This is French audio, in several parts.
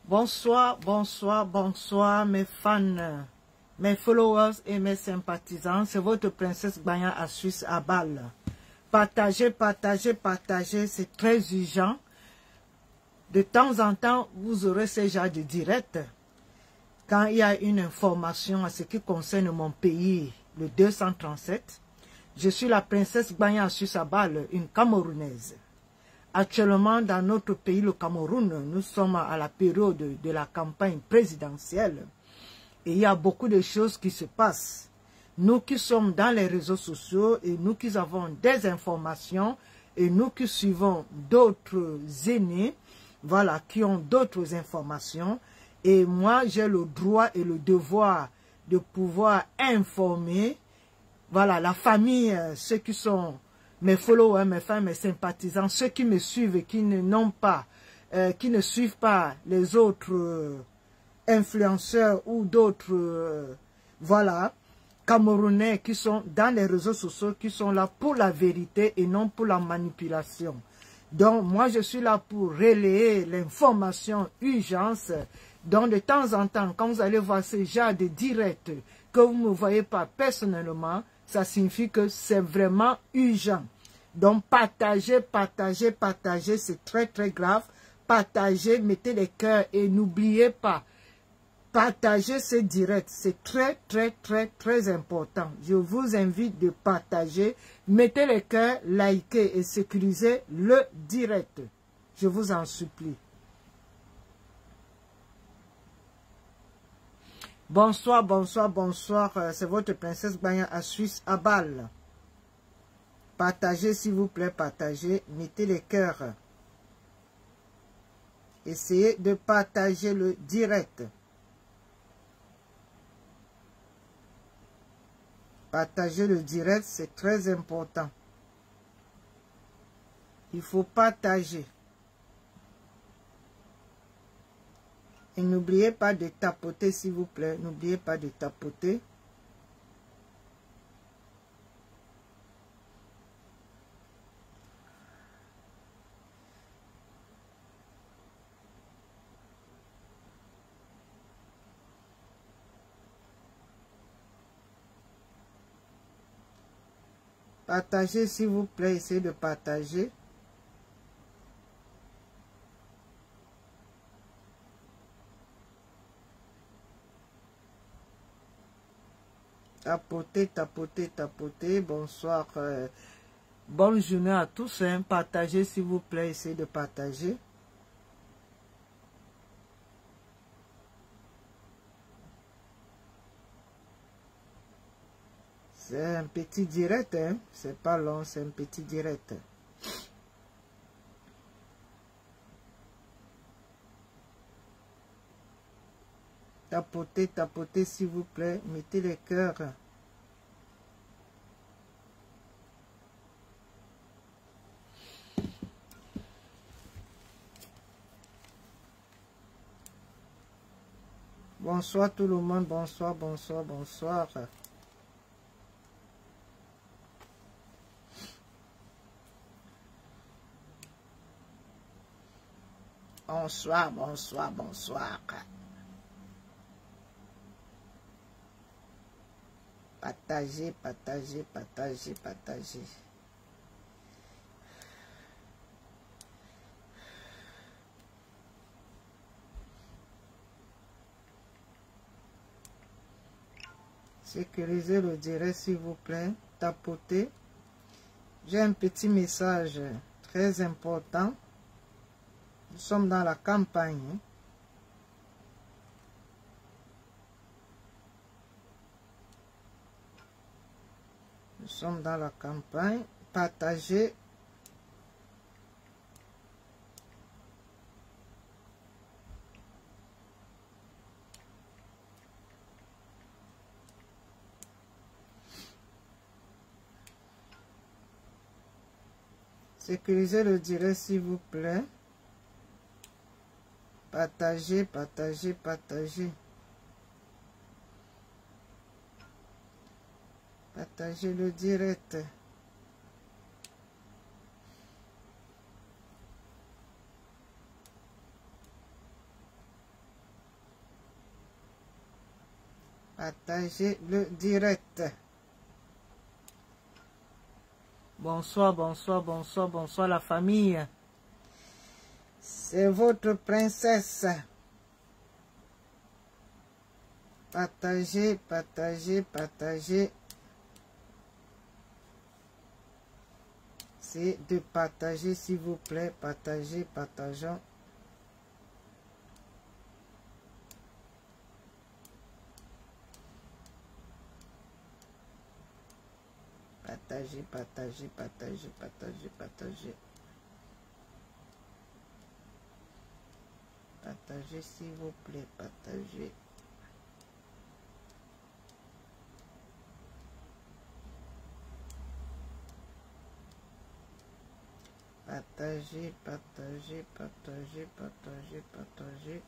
Bonsoir, bonsoir, bonsoir mes fans, mes followers et mes sympathisants. C'est votre princesse Gbagna à Suisse à Bâle. Partagez, partagez, partagez, c'est très urgent. De temps en temps, vous aurez ces genres de direct. Quand il y a une information à ce qui concerne mon pays, le 237, je suis la princesse Gbagna à Suisse à Bâle, une Camerounaise. Actuellement, dans notre pays, le Cameroun, nous sommes à la période de la campagne présidentielle. Et il y a beaucoup de choses qui se passent. Nous qui sommes dans les réseaux sociaux et nous qui avons des informations et nous qui suivons d'autres aînés, voilà, qui ont d'autres informations. Et moi, j'ai le droit et le devoir de pouvoir informer, voilà, la famille, ceux qui sont mes followers, mes fans, mes sympathisants, ceux qui me suivent et qui qui ne suivent pas les autres influenceurs ou d'autres, voilà, Camerounais qui sont dans les réseaux sociaux, qui sont là pour la vérité et non pour la manipulation. Donc, moi, je suis là pour relayer l'information urgence. Donc, de temps en temps, quand vous allez voir ce genre de direct que vous ne me voyez pas personnellement, ça signifie que c'est vraiment urgent. Donc, partagez, partagez, partagez, c'est très, très grave. Partagez, mettez les cœurs et n'oubliez pas, partagez ce direct. C'est très, très, très, très important. Je vous invite de partager, mettez les cœurs, likez et sécurisez le direct. Je vous en supplie. Bonsoir, bonsoir, bonsoir. C'est votre princesse Gbagna à Suisse à Bâle. Partagez, s'il vous plaît, partagez. Mettez les cœurs. Essayez de partager le direct. Partager le direct, c'est très important. Il faut partager. Et n'oubliez pas de tapoter, s'il vous plaît. N'oubliez pas de tapoter. Partagez, s'il vous plaît. Essayez de partager. Tapotez, tapotez, tapotez. Bonsoir. Bonne journée à tous. Hein. Partagez, s'il vous plaît. Essayez de partager. C'est un petit direct. Hein. C'est pas long, c'est un petit direct. Tapotez, tapotez, s'il vous plaît. Mettez les cœurs. Bonsoir tout le monde. Bonsoir, bonsoir, bonsoir. Bonsoir, bonsoir, bonsoir. Partagez, partagez, partagez, partagez. Sécurisez le direct, s'il vous plaît. Tapotez. J'ai un petit message très important. Nous sommes dans la campagne. Nous sommes dans la campagne. Partagez. Sécurisez le direct, s'il vous plaît. Partagez, partagez, partagez. Partagez le direct. Partagez le direct. Bonsoir, bonsoir, bonsoir, bonsoir la famille. C'est votre princesse. Partagez, partagez, partagez. C'est de partager, s'il vous plaît. Partagez, partageons. Partagez, partagez, partagez, partagez, partagez. Partagez, s'il vous plaît, partagez. Partagez, partagez, partagez, partagez, partagez.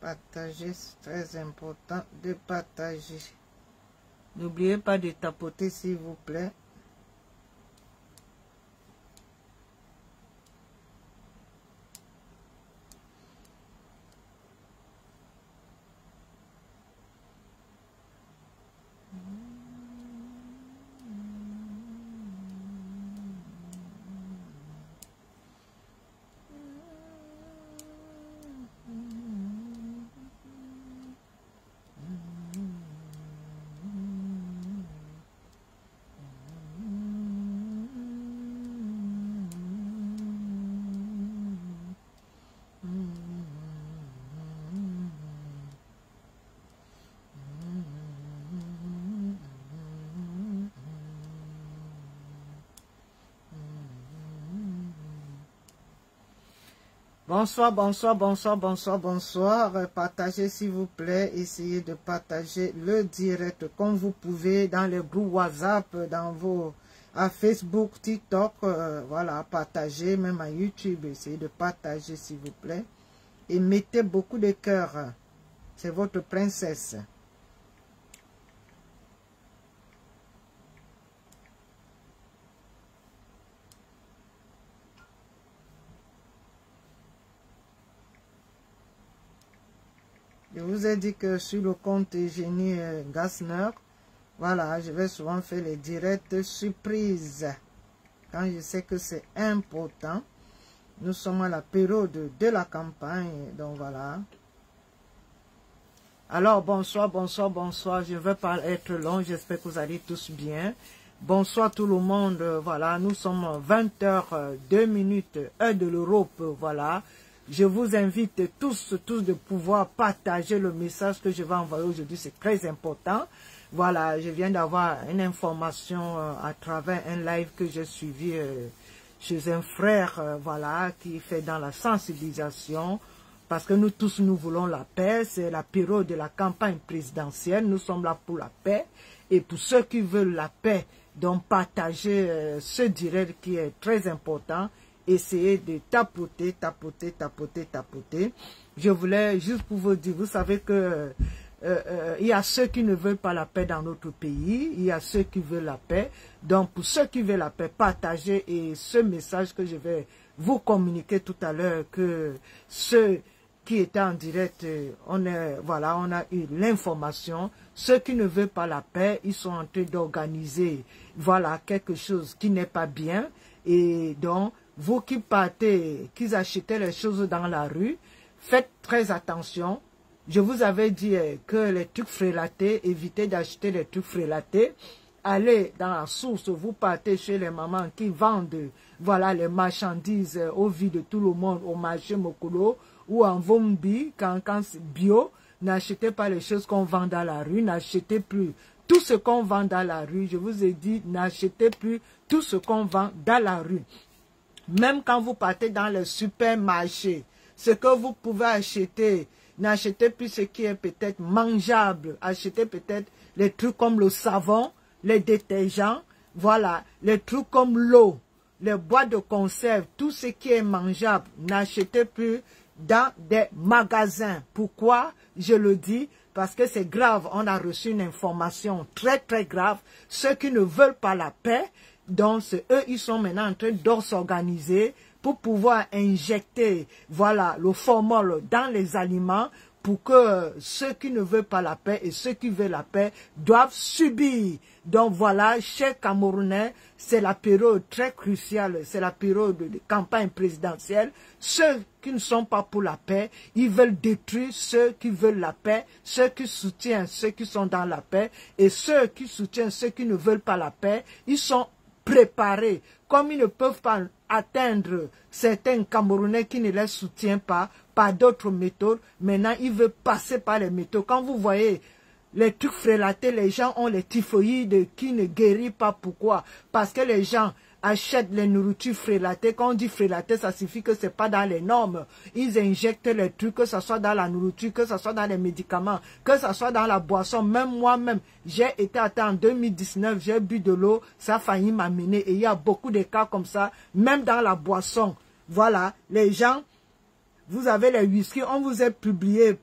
Partager, c'est très important de partager. N'oubliez pas de tapoter, s'il vous plaît. Bonsoir, bonsoir, bonsoir, bonsoir, bonsoir. Partagez s'il vous plaît. Essayez de partager le direct comme vous pouvez dans les groupes WhatsApp, dans vos à Facebook, TikTok. Voilà, partagez même à YouTube. Essayez de partager s'il vous plaît. Et mettez beaucoup de cœur. C'est votre princesse. Je vous ai dit que sur le compte Eugénie Gassner, voilà, je vais souvent faire les directs surprises. Quand je sais que c'est important. Nous sommes à la période de la campagne, donc voilà. Alors, bonsoir, bonsoir, bonsoir. Je ne vais pas être long, j'espère que vous allez tous bien. Bonsoir tout le monde, voilà, nous sommes 20h, 2 minutes, heure de l'Europe, voilà. Je vous invite tous de pouvoir partager le message que je vais envoyer aujourd'hui, c'est très important. Voilà, je viens d'avoir une information à travers un live que j'ai suivi chez un frère, voilà, qui fait dans la sensibilisation, parce que nous tous, nous voulons la paix, c'est la période de la campagne présidentielle, nous sommes là pour la paix, et pour ceux qui veulent la paix, donc partager ce direct qui est très important. Essayez de tapoter, tapoter, tapoter, tapoter. Je voulais juste pour vous dire, vous savez que il y a ceux qui ne veulent pas la paix dans notre pays, il y a ceux qui veulent la paix. Donc pour ceux qui veulent la paix, partagez et ce message que je vais vous communiquer tout à l'heure, que ceux qui étaient en direct, voilà, on a eu l'information. Ceux qui ne veulent pas la paix, ils sont en train d'organiser, voilà, quelque chose qui n'est pas bien. Et donc, vous qui partez, qui achetez les choses dans la rue, faites très attention. Je vous avais dit que les trucs frélatés, évitez d'acheter les trucs frélatés. Allez dans la source, vous partez chez les mamans qui vendent, voilà, les marchandises au vu de tout le monde, au marché Mokolo ou en Vombi, quand c'est bio. N'achetez pas les choses qu'on vend dans la rue, n'achetez plus tout ce qu'on vend dans la rue. Je vous ai dit, n'achetez plus tout ce qu'on vend dans la rue. Même quand vous partez dans le supermarché, ce que vous pouvez acheter, n'achetez plus ce qui est peut-être mangeable. Achetez peut-être les trucs comme le savon, les détergents, voilà, les trucs comme l'eau, les boîtes de conserve, tout ce qui est mangeable, n'achetez plus dans des magasins. Pourquoi je le dis? Parce que c'est grave, on a reçu une information très très grave. Ceux qui ne veulent pas la paix, donc eux, ils sont maintenant en train de s'organiser pour pouvoir injecter, voilà, le formol dans les aliments, pour que ceux qui ne veulent pas la paix et ceux qui veulent la paix doivent subir. Donc voilà, chers Camerounais, c'est la période très cruciale, c'est la période de campagne présidentielle. Ceux qui ne sont pas pour la paix, ils veulent détruire ceux qui veulent la paix, ceux qui soutiennent ceux qui sont dans la paix, et ceux qui soutiennent ceux qui ne veulent pas la paix, ils sont préparés. Comme ils ne peuvent pas atteindre certains Camerounais qui ne les soutiennent pas par d'autres méthodes, maintenant ils veulent passer par les méthodes. Quand vous voyez les trucs frélatés, les gens ont les typhoïdes qui ne guérissent pas. Pourquoi? Parce que les gens achètent les nourritures frélatées. Quand on dit frélaté, ça signifie que ce n'est pas dans les normes. Ils injectent les trucs, que ce soit dans la nourriture, que ce soit dans les médicaments, que ce soit dans la boisson. Même moi-même, j'ai été atteint en 2019, j'ai bu de l'eau, ça a failli m'amener. Et il y a beaucoup de cas comme ça, même dans la boisson. Voilà, les gens, vous avez les whisky, on vous a publié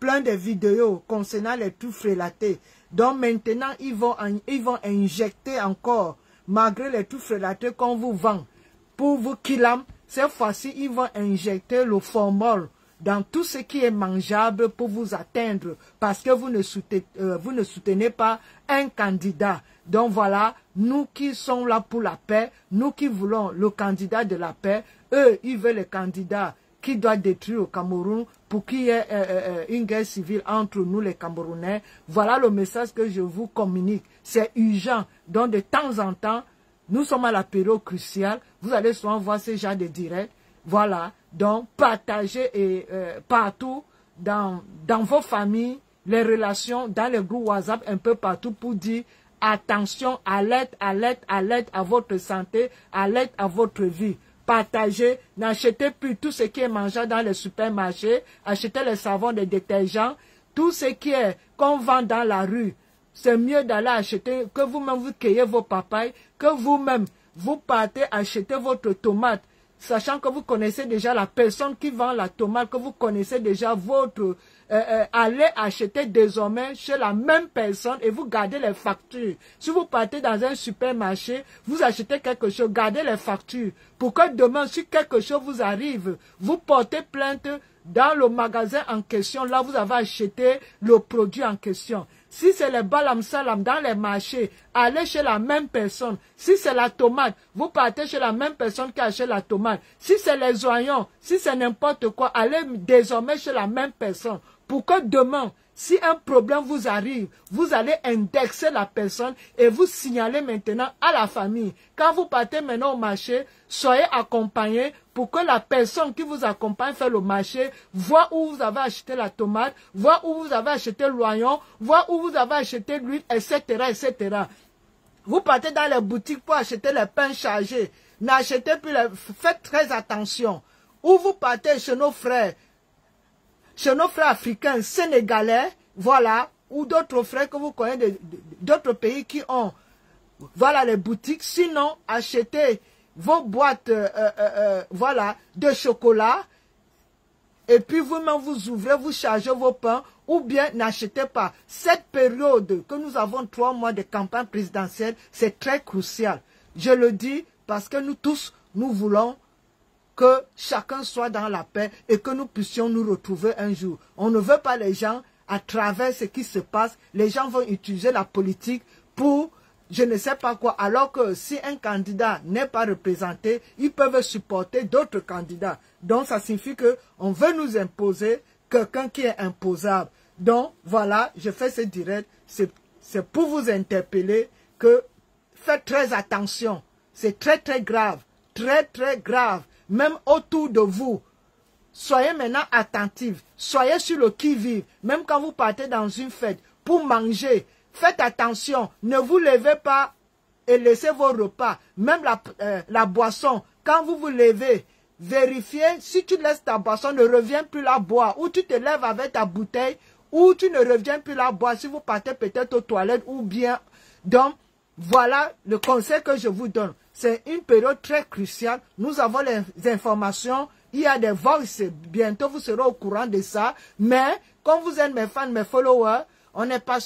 plein de vidéos concernant les trucs frélatés. Donc maintenant, ils vont injecter encore, malgré les trucs frélatés qu'on vous vend. Pour vous killam, cette fois-ci, ils vont injecter le formol dans tout ce qui est mangeable pour vous atteindre. Parce que vous ne soutenez pas un candidat. Donc voilà, nous qui sommes là pour la paix, nous qui voulons le candidat de la paix, eux, ils veulent le candidat qui doit détruire le Cameroun pour qu'il y ait une guerre civile entre nous les Camerounais. Voilà le message que je vous communique. C'est urgent. Donc de temps en temps, nous sommes à la période cruciale. Vous allez souvent voir ce genre de direct. Voilà. Donc partagez partout dans vos familles, les relations, dans les groupes WhatsApp, un peu partout pour dire attention, alerte, alerte, alerte à votre santé, alerte à votre vie. Partagez, n'achetez plus tout ce qui est mangeable dans les supermarchés, achetez les savons, les détergents, tout ce qui est qu'on vend dans la rue. C'est mieux d'aller acheter, que vous-même vous cueillez vos papayes, que vous-même vous partez acheter votre tomate, sachant que vous connaissez déjà la personne qui vend la tomate, que vous connaissez déjà votre... allez acheter désormais chez la même personne et vous gardez les factures. Si vous partez dans un supermarché, vous achetez quelque chose, gardez les factures. Pour que demain, si quelque chose vous arrive, vous portez plainte dans le magasin en question. Là, vous avez acheté le produit en question. Si c'est le balam salam dans les marchés, allez chez la même personne. Si c'est la tomate, vous partez chez la même personne qui achète la tomate. Si c'est les oignons, si c'est n'importe quoi, allez désormais chez la même personne. Pour que demain, si un problème vous arrive, vous allez indexer la personne et vous signaler maintenant à la famille. Quand vous partez maintenant au marché, soyez accompagnés pour que la personne qui vous accompagne faire le marché voit où vous avez acheté la tomate, voit où vous avez acheté l'oignon, voit où vous avez acheté l'huile, etc., etc. Vous partez dans les boutiques pour acheter les pains chargés. N'achetez plus, faites très attention. Où vous partez chez nos frères africains, sénégalais, voilà, ou d'autres frères que vous connaissez d'autres pays qui ont, voilà, les boutiques. Sinon, achetez vos boîtes, voilà, de chocolat, et puis vous-même vous ouvrez, vous chargez vos pains, ou bien n'achetez pas. Cette période que nous avons 3 mois de campagne présidentielle, c'est très crucial. Je le dis parce que nous tous, nous voulons que chacun soit dans la paix et que nous puissions nous retrouver un jour. On ne veut pas les gens, à travers ce qui se passe, les gens vont utiliser la politique pour je ne sais pas quoi, alors que si un candidat n'est pas représenté, ils peuvent supporter d'autres candidats. Donc ça signifie qu'on veut nous imposer quelqu'un qui est imposable. Donc voilà, je fais ce direct, c'est pour vous interpeller que faites très attention. C'est très très grave, très très grave. Même autour de vous, soyez maintenant attentifs, soyez sur le qui-vive, même quand vous partez dans une fête, pour manger, faites attention, ne vous levez pas et laissez vos repas, même la boisson, quand vous vous levez, vérifiez, si tu laisses ta boisson, ne reviens plus la boire, ou tu te lèves avec ta bouteille, ou tu ne reviens plus la boire, si vous partez peut-être aux toilettes, ou bien, donc, voilà le conseil que je vous donne. C'est une période très cruciale. Nous avons les informations. Il y a des voices. Bientôt, vous serez au courant de ça. Mais, comme vous êtes mes fans, mes followers, on n'est pas,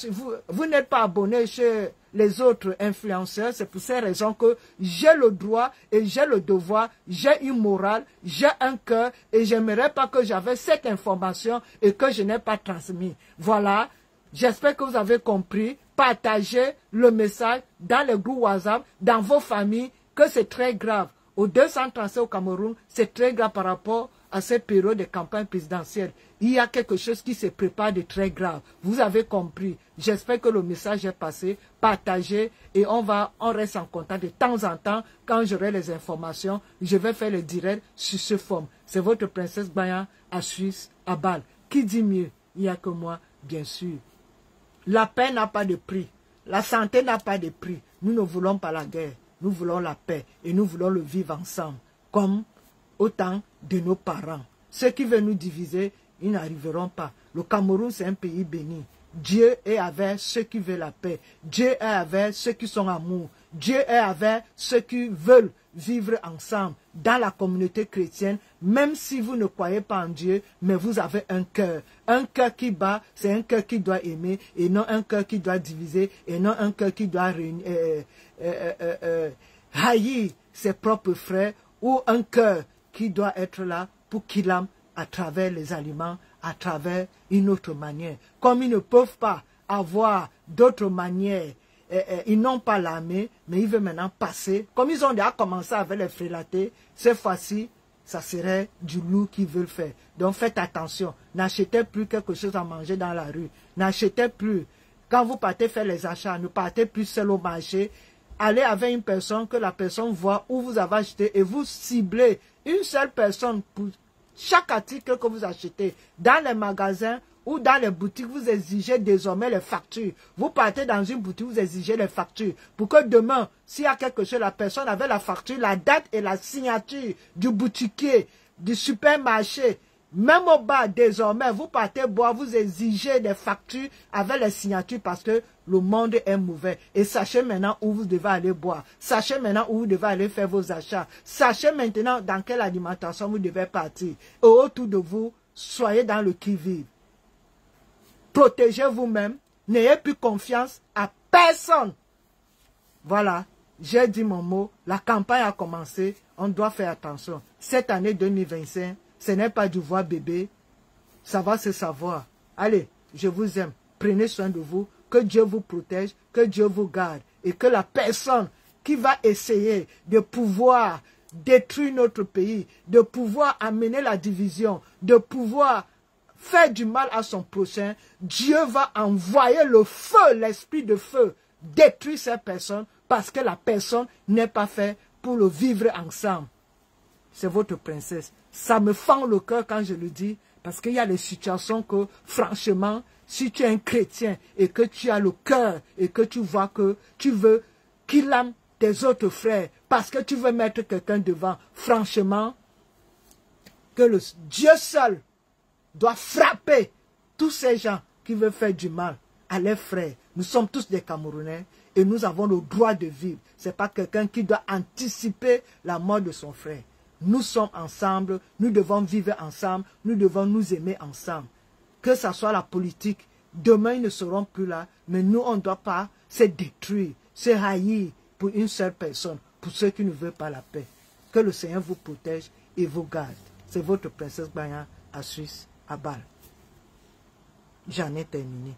vous n'êtes pas abonné chez les autres influenceurs. C'est pour ces raisons que j'ai le droit et j'ai le devoir, j'ai une morale, j'ai un cœur et j'aimerais pas que j'avais cette information et que je n'ai pas transmis. Voilà, j'espère que vous avez compris. Partagez le message dans les groupes WhatsApp, dans vos familles, que c'est très grave. Au 237 au Cameroun, c'est très grave par rapport à cette période de campagne présidentielle. Il y a quelque chose qui se prépare de très grave. Vous avez compris. J'espère que le message est passé. Partagez et on reste en contact de temps en temps. Quand j'aurai les informations, je vais faire le direct sur ce forum. C'est votre princesse Gbagna à Suisse, à Bâle. Qui dit mieux? Il n'y a que moi, bien sûr. La paix n'a pas de prix. La santé n'a pas de prix. Nous ne voulons pas la guerre. Nous voulons la paix et nous voulons le vivre ensemble, comme au temps de nos parents. Ceux qui veulent nous diviser, ils n'arriveront pas. Le Cameroun, c'est un pays béni. Dieu est avec ceux qui veulent la paix. Dieu est avec ceux qui sont amour. Dieu est avec ceux qui veulent vivre ensemble dans la communauté chrétienne, même si vous ne croyez pas en Dieu, mais vous avez un cœur. Un cœur qui bat, c'est un cœur qui doit aimer, et non un cœur qui doit diviser, et non un cœur qui doit haïr ses propres frères, ou un cœur qui doit être là pour qu'il aime à travers les aliments, à travers une autre manière. Comme ils ne peuvent pas avoir d'autres manières, ils n'ont pas l'armée, mais ils veulent maintenant passer. Comme ils ont déjà commencé avec les frélatés, cette fois-ci, ça serait du loup qu'ils veulent faire. Donc faites attention. N'achetez plus quelque chose à manger dans la rue. N'achetez plus. Quand vous partez faire les achats, ne partez plus seul au marché. Allez avec une personne, que la personne voit où vous avez acheté et vous ciblez une seule personne pour chaque article que vous achetez. Dans les magasins ou dans les boutiques, vous exigez désormais les factures. Vous partez dans une boutique, vous exigez les factures. Pour que demain, s'il y a quelque chose, la personne avait la facture, la date et la signature du boutiquier, du supermarché. Même au bas, désormais, vous partez boire, vous exigez des factures avec les signatures parce que le monde est mauvais. Et sachez maintenant où vous devez aller boire. Sachez maintenant où vous devez aller faire vos achats. Sachez maintenant dans quelle alimentation vous devez partir. Et autour de vous, soyez dans le qui-vive. Protégez vous-même. N'ayez plus confiance à personne. Voilà, j'ai dit mon mot. La campagne a commencé. On doit faire attention. Cette année 2025, ce n'est pas du voir bébé, ça va se savoir. Allez, je vous aime. Prenez soin de vous. Que Dieu vous protège, que Dieu vous garde. Et que la personne qui va essayer de pouvoir détruire notre pays, de pouvoir amener la division, de pouvoir faire du mal à son prochain, Dieu va envoyer le feu, l'esprit de feu, détruire cette personne parce que la personne n'est pas faite pour le vivre ensemble. C'est votre princesse. Ça me fend le cœur quand je le dis, parce qu'il y a des situations que, franchement, si tu es un chrétien et que tu as le cœur et que tu vois que tu veux qu'il aime tes autres frères, parce que tu veux mettre quelqu'un devant, franchement, que le Dieu seul doit frapper tous ces gens qui veulent faire du mal à leurs frères. Nous sommes tous des Camerounais et nous avons le droit de vivre. Ce n'est pas quelqu'un qui doit anticiper la mort de son frère. Nous sommes ensemble, nous devons vivre ensemble, nous devons nous aimer ensemble. Que ce soit la politique, demain ils ne seront plus là, mais nous on ne doit pas se détruire, se haïr pour une seule personne, pour ceux qui ne veulent pas la paix. Que le Seigneur vous protège et vous garde. C'est votre princesse Gbagna à Suisse, à Bâle. J'en ai terminé.